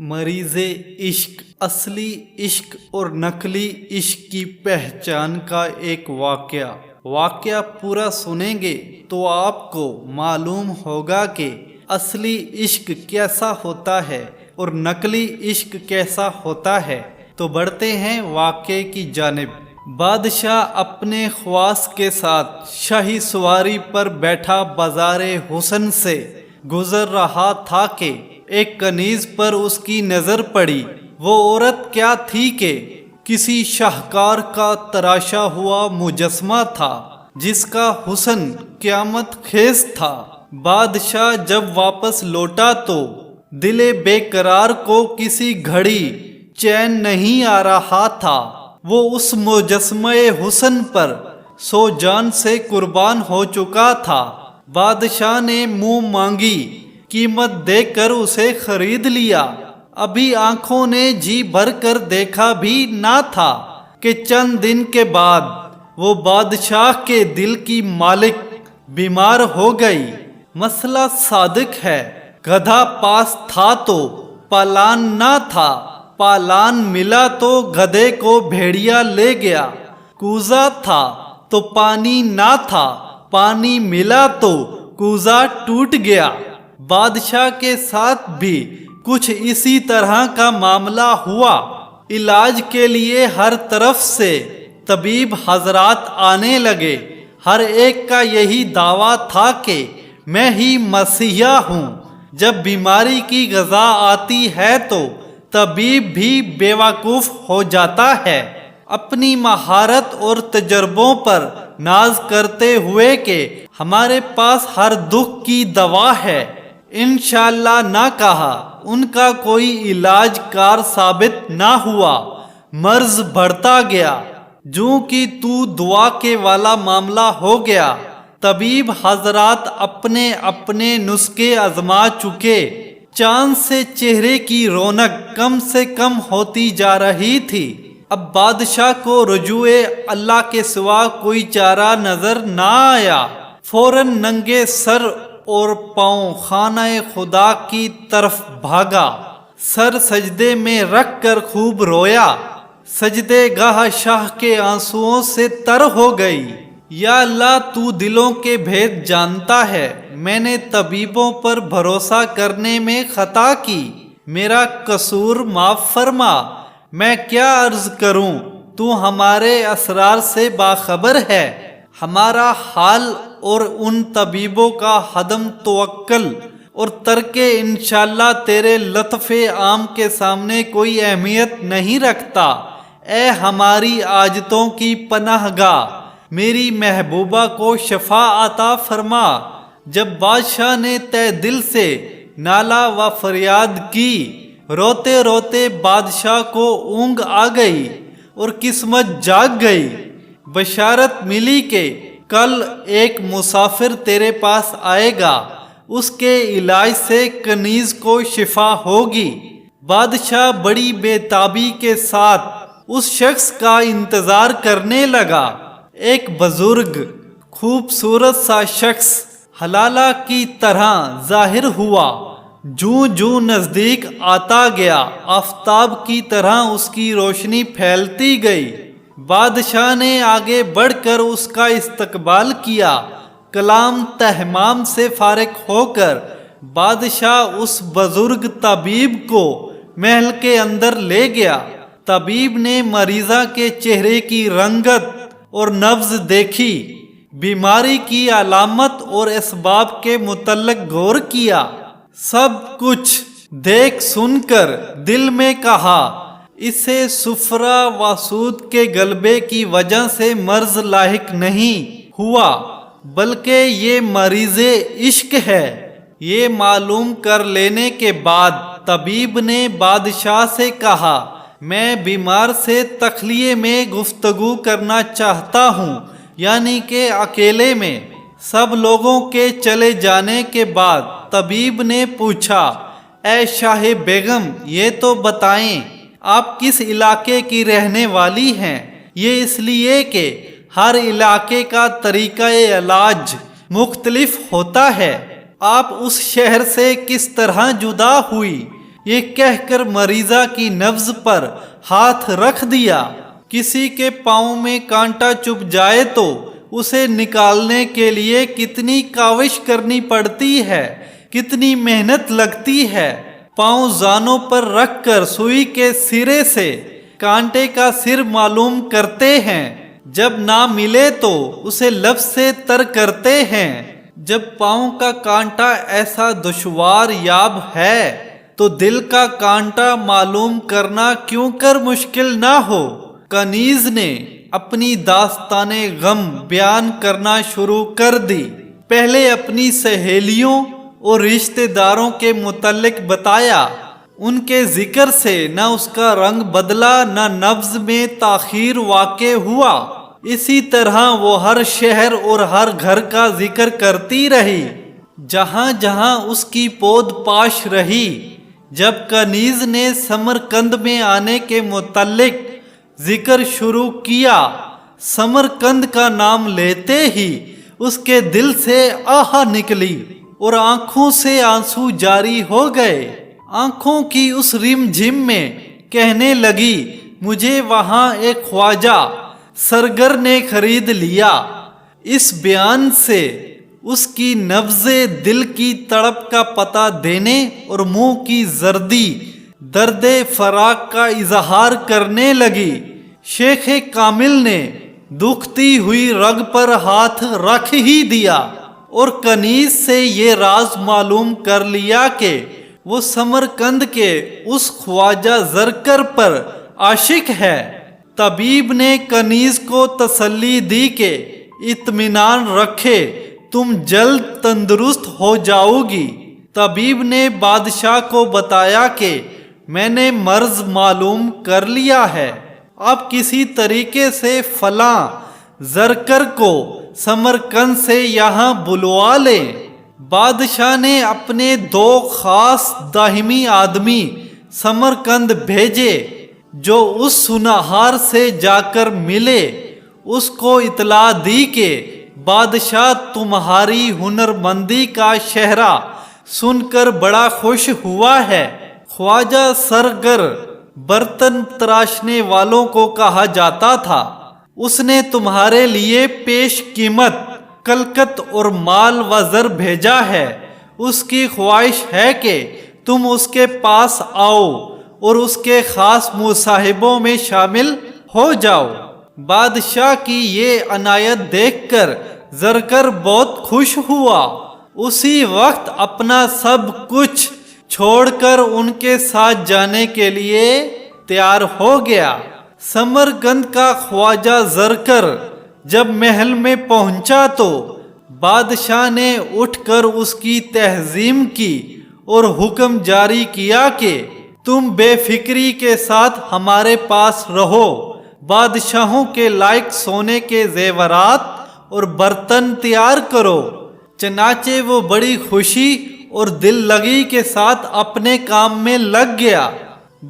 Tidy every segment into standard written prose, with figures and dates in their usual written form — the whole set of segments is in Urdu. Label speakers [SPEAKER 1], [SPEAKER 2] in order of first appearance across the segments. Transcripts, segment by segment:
[SPEAKER 1] مریض عشق اصلی عشق اور نقلی عشق کی پہچان کا ایک واقعہ پورا سنیں گے تو آپ کو معلوم ہوگا کہ اصلی عشق کیسا ہوتا ہے اور نقلی عشق کیسا ہوتا ہے۔ تو بڑھتے ہیں واقعے کی جانب۔ بادشاہ اپنے خواص کے ساتھ شاہی سواری پر بیٹھا بازار حسن سے گزر رہا تھا کہ ایک کنیز پر اس کی نظر پڑی۔ وہ عورت کیا تھی کہ کسی شاہکار کا تراشا ہوا مجسمہ تھا جس کا حسن قیامت خیز تھا۔ بادشاہ جب واپس لوٹا تو دل بے قرار کو کسی گھڑی چین نہیں آ رہا تھا۔ وہ اس مجسمہ حسن پر سو جان سے قربان ہو چکا تھا۔ بادشاہ نے منہ مانگی قیمت دے کر اسے خرید لیا۔ ابھی آنکھوں نے جی بھر کر دیکھا بھی نہ تھا کہ چند دن کے بعد وہ بادشاہ کے دل کی مالک بیمار ہو گئی۔ مسئلہ صادق ہے، گدھا پاس تھا تو پالان نہ تھا، پالان ملا تو گدھے کو بھیڑیا لے گیا۔ کوزہ تھا تو پانی نہ تھا، پانی ملا تو کوزہ ٹوٹ گیا۔ بادشاہ کے ساتھ بھی کچھ اسی طرح کا معاملہ ہوا۔ علاج کے لیے ہر طرف سے طبیب حضرات آنے لگے۔ ہر ایک کا یہی دعویٰ تھا کہ میں ہی مسیحا ہوں۔ جب بیماری کی غذا آتی ہے تو طبیب بھی بیوقوف ہو جاتا ہے، اپنی مہارت اور تجربوں پر ناز کرتے ہوئے کہ ہمارے پاس ہر دکھ کی دوا ہے۔ انشاءاللہ نہ کہا، ان کا کوئی علاج کار ثابت نہ ہوا، مرض بڑھتا گیا۔ جوں کہ تو دعا کے والا معاملہ ہو گیا۔ طبیب حضرات اپنے اپنے نسخے آزما چکے۔ چاند سے چہرے کی رونق کم سے کم ہوتی جا رہی تھی۔ اب بادشاہ کو رجوع اللہ کے سوا کوئی چارہ نظر نہ آیا۔ فوراً ننگے سر اور پاؤں خانہ خدا کی طرف بھاگا، سر سجدے میں رکھ کر خوب رویا۔ سجدے گاہ شاہ کے آنسوؤں سے تر ہو گئی۔ یا اللہ، تو دلوں کے بھید جانتا ہے، میں نے طبیبوں پر بھروسہ کرنے میں خطا کی، میرا قصور معاف فرما۔ میں کیا عرض کروں، تو ہمارے اسرار سے باخبر ہے۔ ہمارا حال اور ان طبیبوں کا عدم توکل اور ترک انشاءاللہ تیرے لطف عام کے سامنے کوئی اہمیت نہیں رکھتا۔ اے ہماری عاجتوں کی پناہ گاہ، میری محبوبہ کو شفا عطا فرما۔ جب بادشاہ نے تہ دل سے نالہ و فریاد کی، روتے روتے بادشاہ کو اونگ آ گئی اور قسمت جاگ گئی۔ بشارت ملی کہ کل ایک مسافر تیرے پاس آئے گا، اس کے علاج سے کنیز کو شفا ہوگی۔ بادشاہ بڑی بے تابی کے ساتھ اس شخص کا انتظار کرنے لگا۔ ایک بزرگ خوبصورت سا شخص حلالہ کی طرح ظاہر ہوا۔ جوں جوں نزدیک آتا گیا، آفتاب کی طرح اس کی روشنی پھیلتی گئی۔ بادشاہ نے آگے بڑھ کر اس کا استقبال کیا۔ کلام تہمام سے فارغ ہو کر بادشاہ اس بزرگ طبیب کو محل کے اندر لے گیا۔ طبیب نے مریضہ کے چہرے کی رنگت اور نبض دیکھی، بیماری کی علامت اور اسباب کے متعلق غور کیا۔ سب کچھ دیکھ سن کر دل میں کہا، اسے صفرا و سود کے غلبے کی وجہ سے مرض لاحق نہیں ہوا، بلکہ یہ مریض عشق ہے۔ یہ معلوم کر لینے کے بعد طبیب نے بادشاہ سے کہا، میں بیمار سے تخلیے میں گفتگو کرنا چاہتا ہوں، یعنی کہ اکیلے میں۔ سب لوگوں کے چلے جانے کے بعد طبیب نے پوچھا، اے شاہ بیگم، یہ تو بتائیں آپ کس علاقے کی رہنے والی ہیں؟ یہ اس لیے کہ ہر علاقے کا طریقہ علاج مختلف ہوتا ہے۔ آپ اس شہر سے کس طرح جدا ہوئی؟ یہ کہہ کر مریضہ کی نبض پر ہاتھ رکھ دیا۔ کسی کے پاؤں میں کانٹا چبھ جائے تو اسے نکالنے کے لیے کتنی کاوش کرنی پڑتی ہے، کتنی محنت لگتی ہے۔ پاؤں زانوں پر رکھ کر سوئی کے سرے سے کانٹے کا سر معلوم کرتے ہیں، جب نہ ملے تو اسے لب سے تر کرتے ہیں۔ جب پاؤں کا کانٹا ایسا دشوار یاب ہے تو دل کا کانٹا معلوم کرنا کیوں کر مشکل نہ ہو۔ کنیز نے اپنی داستان غم بیان کرنا شروع کر دی۔ پہلے اپنی سہیلیوں اور رشتہ داروں کے متعلق بتایا۔ ان کے ذکر سے نہ اس کا رنگ بدلا، نہ نبض میں تاخیر واقع ہوا۔ اسی طرح وہ ہر شہر اور ہر گھر کا ذکر کرتی رہی، جہاں جہاں اس کی پود پاش رہی۔ جب کنیز نے سمرقند میں آنے کے متعلق ذکر شروع کیا، سمرقند کا نام لیتے ہی اس کے دل سے آہ نکلی اور آنکھوں سے آنسو جاری ہو گئے۔ آنکھوں کی اس رم جھم میں کہنے لگی، مجھے وہاں ایک خواجہ سرگر نے خرید لیا۔ اس بیان سے اس کی نبض دل کی تڑپ کا پتہ دینے اور منہ کی زردی درد فراق کا اظہار کرنے لگی۔ شیخ کامل نے دکھتی ہوئی رگ پر ہاتھ رکھ ہی دیا اور کنیز سے یہ راز معلوم کر لیا کہ وہ سمرقند کے اس خواجہ زرکر پر عاشق ہے۔ طبیب نے کنیز کو تسلی دی کہ اطمینان رکھے، تم جلد تندرست ہو جاؤ گی۔ طبیب نے بادشاہ کو بتایا کہ میں نے مرض معلوم کر لیا ہے، آپ کسی طریقے سے فلاں زرکر کو سمرقند سے یہاں بلوا لیں۔ بادشاہ نے اپنے 2 خاص داہمی آدمی سمرقند بھیجے جو اس سنہار سے جا کر ملے، اس کو اطلاع دی کہ بادشاہ تمہاری ہنرمندی کا شہرہ سن کر بڑا خوش ہوا ہے۔ خواجہ سرگر برتن تراشنے والوں کو کہا جاتا تھا، اس نے تمہارے لیے پیش قیمت کلکت اور مال و زر بھیجا ہے۔ اس کی خواہش ہے کہ تم اس کے پاس آؤ اور اس کے خاص مصاحبوں میں شامل ہو جاؤ۔ بادشاہ کی یہ عنایت دیکھ کر زرکر بہت خوش ہوا۔ اسی وقت اپنا سب کچھ چھوڑ کر ان کے ساتھ جانے کے لیے تیار ہو گیا۔ سمرقند کا خواجہ زرکر جب محل میں پہنچا تو بادشاہ نے اٹھ کر اس کی تعظیم کی اور حکم جاری کیا کہ تم بے فکری کے ساتھ ہمارے پاس رہو۔ بادشاہوں کے لائق سونے کے زیورات اور برتن تیار کرو۔ چنانچہ وہ بڑی خوشی اور دل لگی کے ساتھ اپنے کام میں لگ گیا۔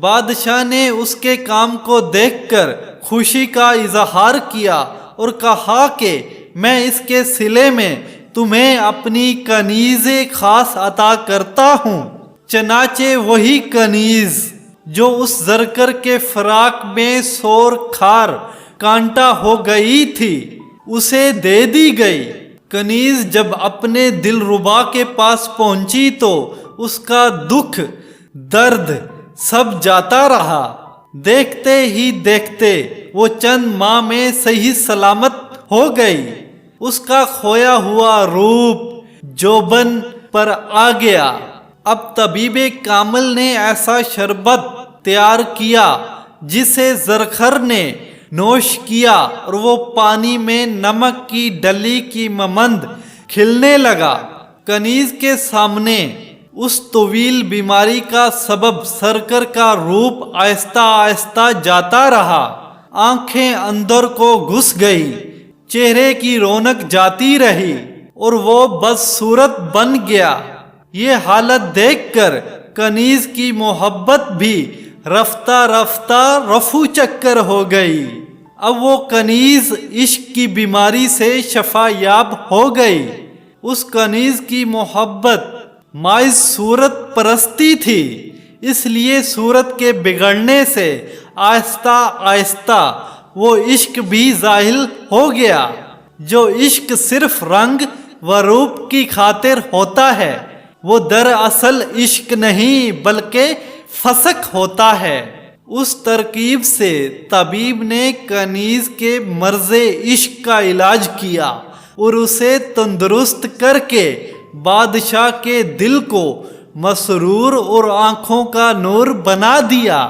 [SPEAKER 1] بادشاہ نے اس کے کام کو دیکھ کر خوشی کا اظہار کیا اور کہا کہ میں اس کے صلے میں تمہیں اپنی کنیز خاص عطا کرتا ہوں۔ چنانچہ وہی کنیز جو اس زرکر کے فراق میں سور کھار کانٹا ہو گئی تھی اسے دے دی گئی۔ کنیز جب اپنے دلربا کے پاس پہنچی تو اس کا دکھ درد سب جاتا رہا۔ دیکھتے ہی دیکھتے وہ چند ماہ میں صحیح سلامت ہو گئی۔ اس کا کھویا ہوا روپ جوبن پر آ گیا۔ اب طبیب کامل نے ایسا شربت تیار کیا جسے زرخر نے نوش کیا اور وہ پانی میں نمک کی ڈلی کی ممند کھلنے لگا۔ کنیز کے سامنے اس طویل بیماری کا سبب سرکر کا روپ آہستہ آہستہ جاتا رہا۔ آنکھیں اندر کو گھس گئی، چہرے کی رونق جاتی رہی اور وہ بدصورت بن گیا۔ یہ حالت دیکھ کر کنیز کی محبت بھی رفتہ رفتہ رفو چکر ہو گئی۔ اب وہ کنیز عشق کی بیماری سے شفا یاب ہو گئی۔ اس کنیز کی محبت مائز صورت پرستی تھی، اس لیے صورت کے بگڑنے سے آہستہ آہستہ وہ عشق بھی ظاہر ہو گیا۔ جو عشق صرف رنگ و روپ کی خاطر ہوتا ہے وہ دراصل عشق نہیں بلکہ فسق ہوتا ہے۔ اس ترکیب سے طبیب نے کنیز کے مرض عشق کا علاج کیا اور اسے تندرست کر کے بادشاہ کے دل کو مسرور اور آنکھوں کا نور بنا دیا۔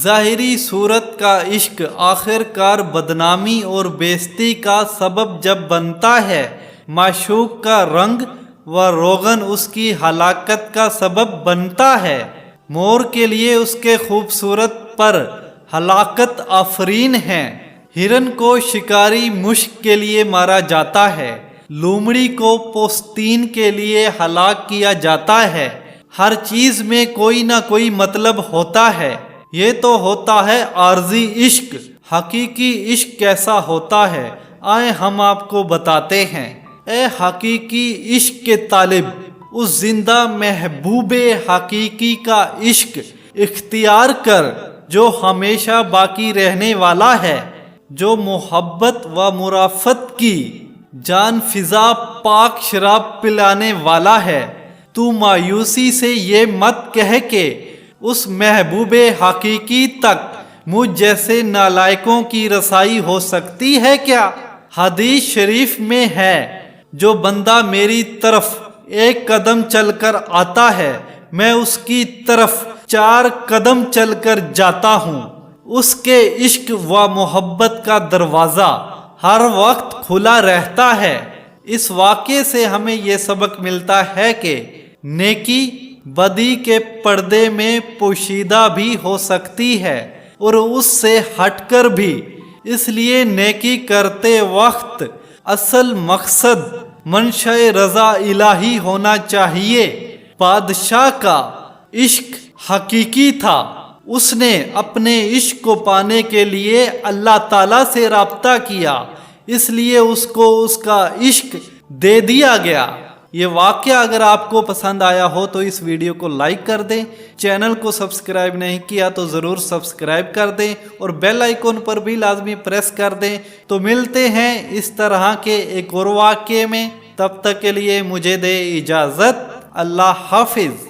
[SPEAKER 1] ظاہری صورت کا عشق آخر کار بدنامی اور بےعزتی کا سبب جب بنتا ہے، معشوق کا رنگ و روغن اس کی ہلاکت کا سبب بنتا ہے۔ مور کے لیے اس کے خوبصورت پر ہلاکت آفرین ہے، ہرن کو شکاری مشک کے لیے مارا جاتا ہے، لومڑی کو پوستین کے لیے ہلاک کیا جاتا ہے۔ ہر چیز میں کوئی نہ کوئی مطلب ہوتا ہے۔ یہ تو ہوتا ہے عارضی عشق۔ حقیقی عشق کیسا ہوتا ہے آئیں ہم آپ کو بتاتے ہیں۔ اے حقیقی عشق کے طالب، اس زندہ محبوب حقیقی کا عشق اختیار کر جو ہمیشہ باقی رہنے والا ہے، جو محبت و مرافت کی جان فضا پاک شراب پلانے والا ہے۔ تو مایوسی سے یہ مت کہہ کہ اس محبوب حقیقی تک مجھ جیسے نالائقوں کی رسائی ہو سکتی ہے کیا؟ حدیث شریف میں ہے، جو بندہ میری طرف ایک قدم چل کر آتا ہے میں اس کی طرف 4 قدم چل کر جاتا ہوں۔ اس کے عشق و محبت کا دروازہ ہر وقت کھلا رہتا ہے۔ اس واقعے سے ہمیں یہ سبق ملتا ہے کہ نیکی بدی کے پردے میں پوشیدہ بھی ہو سکتی ہے اور اس سے ہٹ کر بھی۔ اس لیے نیکی کرتے وقت اصل مقصد منشأ رضا الہی ہونا چاہیے۔ بادشاہ کا عشق حقیقی تھا، اس نے اپنے عشق کو پانے کے لیے اللہ تعالیٰ سے رابطہ کیا، اس لیے اس کو اس کا عشق دے دیا گیا۔ یہ واقعہ اگر آپ کو پسند آیا ہو تو اس ویڈیو کو لائک کر دیں، چینل کو سبسکرائب نہیں کیا تو ضرور سبسکرائب کر دیں اور بیل آئیکن پر بھی لازمی پریس کر دیں۔ تو ملتے ہیں اس طرح کے ایک اور واقعے میں، تب تک کے لیے مجھے دے اجازت، اللہ حافظ۔